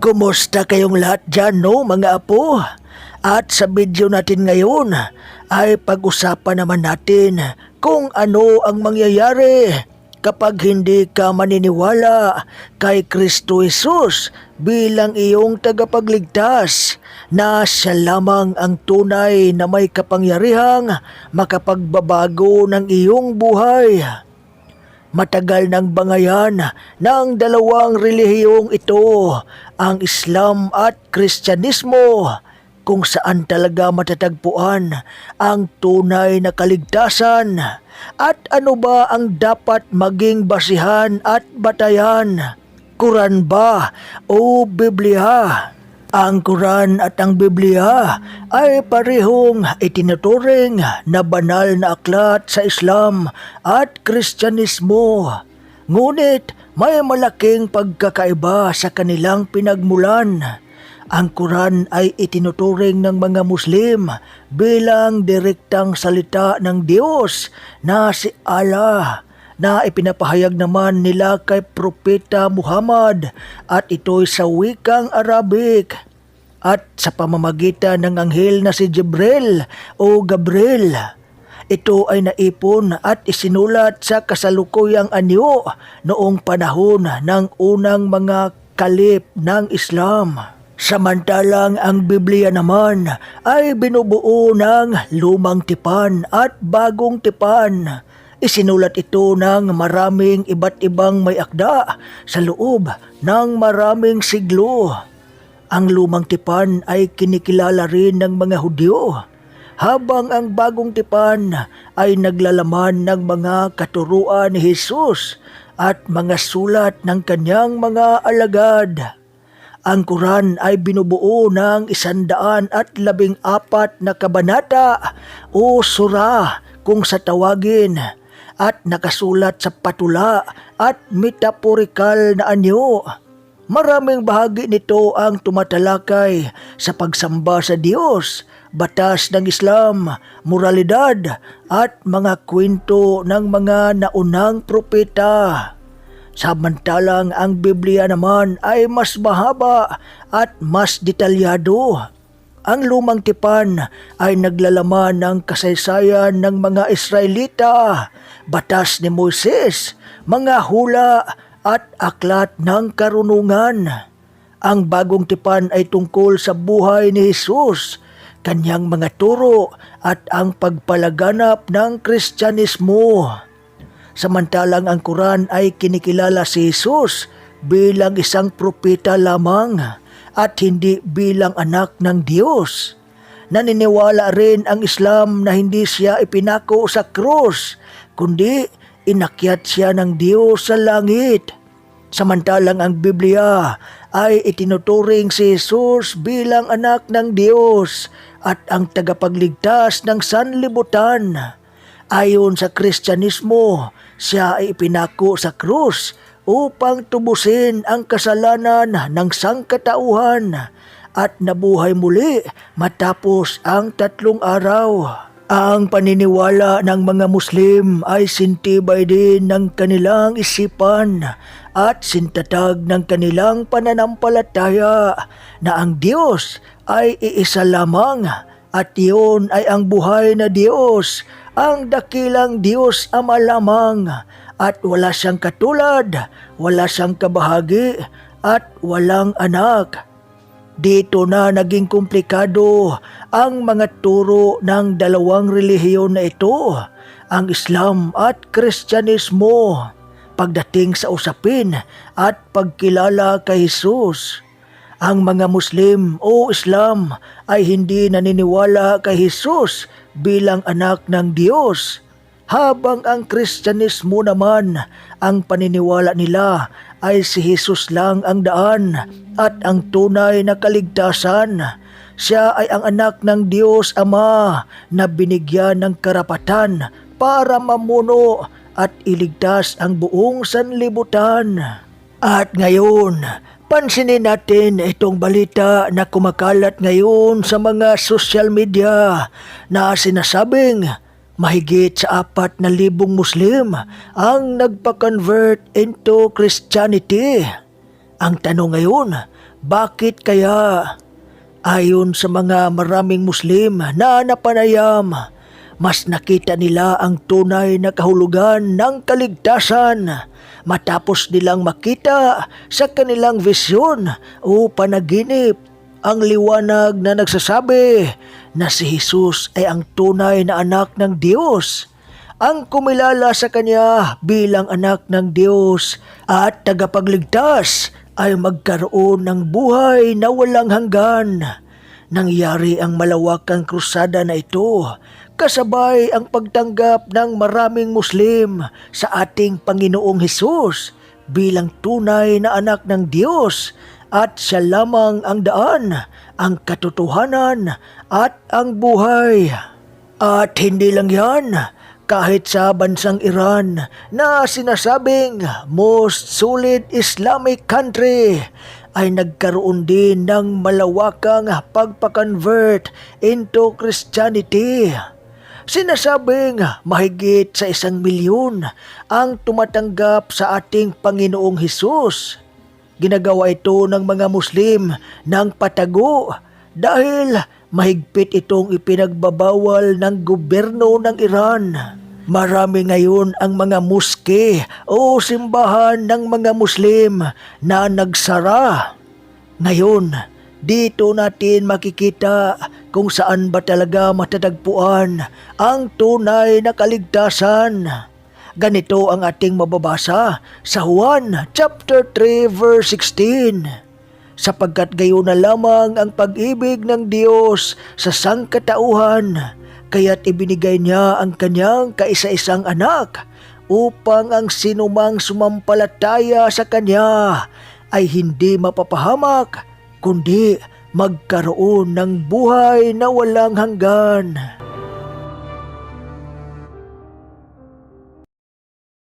Kumusta kayong lahat dyan, no, mga apo? At sa video natin ngayon ay pag-usapan naman natin kung ano ang mangyayari kapag hindi ka maniniwala kay Kristo Jesus bilang iyong tagapagligtas na siya lamang ang tunay na may kapangyarihang makapagbabago ng iyong buhay. Matagal nang bangayan ng dalawang relihiyong ito, ang Islam at Kristyanismo, kung saan talaga matatagpuan ang tunay na kaligtasan at ano ba ang dapat maging basihan at batayan. Quran ba o Biblia? Ang Quran at ang Biblia ay parehong itinuturing na banal na aklat sa Islam at Kristyanismo. Ngunit may malaking pagkakaiba sa kanilang pinagmulan. Ang Quran ay itinuturing ng mga Muslim bilang direktang salita ng Diyos na si Allah, na ipinapahayag naman nila kay Propeta Muhammad at ito'y sa wikang Arabic at sa pamamagitan ng anghel na si Jibril o Gabriel. Ito ay naipon at isinulat sa kasalukuyang anyo noong panahon ng unang mga kalip ng Islam. Samantalang ang Biblia naman ay binubuo ng lumang tipan at bagong tipan. Isinulat ito ng maraming iba't ibang may akda sa loob ng maraming siglo. Ang lumang tipan ay kinikilala rin ng mga Hudyo, habang ang bagong tipan ay naglalaman ng mga katuruan ni Jesus at mga sulat ng kanyang mga alagad. Ang Quran ay binubuo ng 114 na kabanata o surah kung sa tawagin, at nakasulat sa patula at metaporikal na anyo. Maraming bahagi nito ang tumatalakay sa pagsamba sa Diyos, batas ng Islam, moralidad at mga kwento ng mga naunang propeta. Samantalang ang Biblia naman ay mas mahaba at mas detalyado. Ang lumang tipan ay naglalaman ng kasaysayan ng mga Israelita, batas ni Moises, mga hula at aklat ng karunungan. Ang bagong tipan ay tungkol sa buhay ni Jesus, kanyang mga turo at ang pagpalaganap ng Kristyanismo. Samantalang ang Quran ay kinikilala si Jesus bilang isang propeta lamang at hindi bilang anak ng Diyos. Naniniwala rin ang Islam na hindi siya ipinako sa krus, kundi inakyat siya ng Diyos sa langit. Samantalang ang Biblia ay itinuturing si Jesus bilang anak ng Diyos at ang tagapagligtas ng sanlibutan. Ayon sa Kristyanismo, siya ay ipinako sa krus upang tubusin ang kasalanan ng sangkatauhan at nabuhay muli matapos ang 3 araw. Ang paniniwala ng mga Muslim ay sintibay din ng kanilang isipan at sintatag ng kanilang pananampalataya na ang Diyos ay iisa lamang at iyon ay ang buhay na Diyos, ang dakilang Diyos Ama lamang, at wala siyang katulad, wala siyang kabahagi at walang anak. Dito na naging komplikado ang mga turo ng dalawang relihiyon na ito, ang Islam at Kristyanismo, pagdating sa usapin at pagkilala kay Jesus. Ang mga Muslim o Islam ay hindi naniniwala kay Jesus bilang anak ng Diyos, habang ang Kristyanismo naman, ang paniniwala nila ay si Jesus lang ang daan at ang tunay na kaligtasan. Siya ay ang anak ng Diyos Ama na binigyan ng karapatan para mamuno at iligtas ang buong sanlibutan. At ngayon, pansinin natin itong balita na kumakalat ngayon sa mga social media na sinasabing mahigit sa 4,000 Muslim ang nagpa-convert into Christianity. Ang tanong ngayon, bakit kaya? Ayon sa mga maraming Muslim na napanayam, mas nakita nila ang tunay na kahulugan ng kaligtasan matapos nilang makita sa kanilang visyon o panaginip ang liwanag na nagsasabi na si Jesus ay ang tunay na anak ng Diyos, ang kumilala sa Kanya bilang anak ng Diyos at tagapagligtas ay magkaroon ng buhay na walang hanggan. Nangyari ang malawakang krusada na ito kasabay ang pagtanggap ng maraming Muslim sa ating Panginoong Hesus bilang tunay na anak ng Diyos at siya lamang ang daan, ang katotohanan at ang buhay. At hindi lang yan, kahit sa bansang Iran na sinasabing most solid Islamic country ay nagkaroon din ng malawakang pagpa-convert into Christianity. Sinasabing mahigit sa 1 milyon ang tumatanggap sa ating Panginoong Hesus. Ginagawa ito ng mga Muslim ng patago dahil mahigpit itong ipinagbabawal ng gobyerno ng Iran. Marami ngayon ang mga moske o simbahan ng mga Muslim na nagsara. Ngayon, dito natin makikita kung saan ba talaga matatagpuan ang tunay na kaligtasan. Ganito ang ating mababasa sa Juan chapter 3 verse 16. Sapagkat gayon na lamang ang pag-ibig ng Diyos sa sangkatauhan, kaya't ibinigay niya ang kanyang kaisa-isang anak upang ang sinumang sumampalataya sa kanya ay hindi mapapahamak, kundi magkaroon ng buhay na walang hanggan.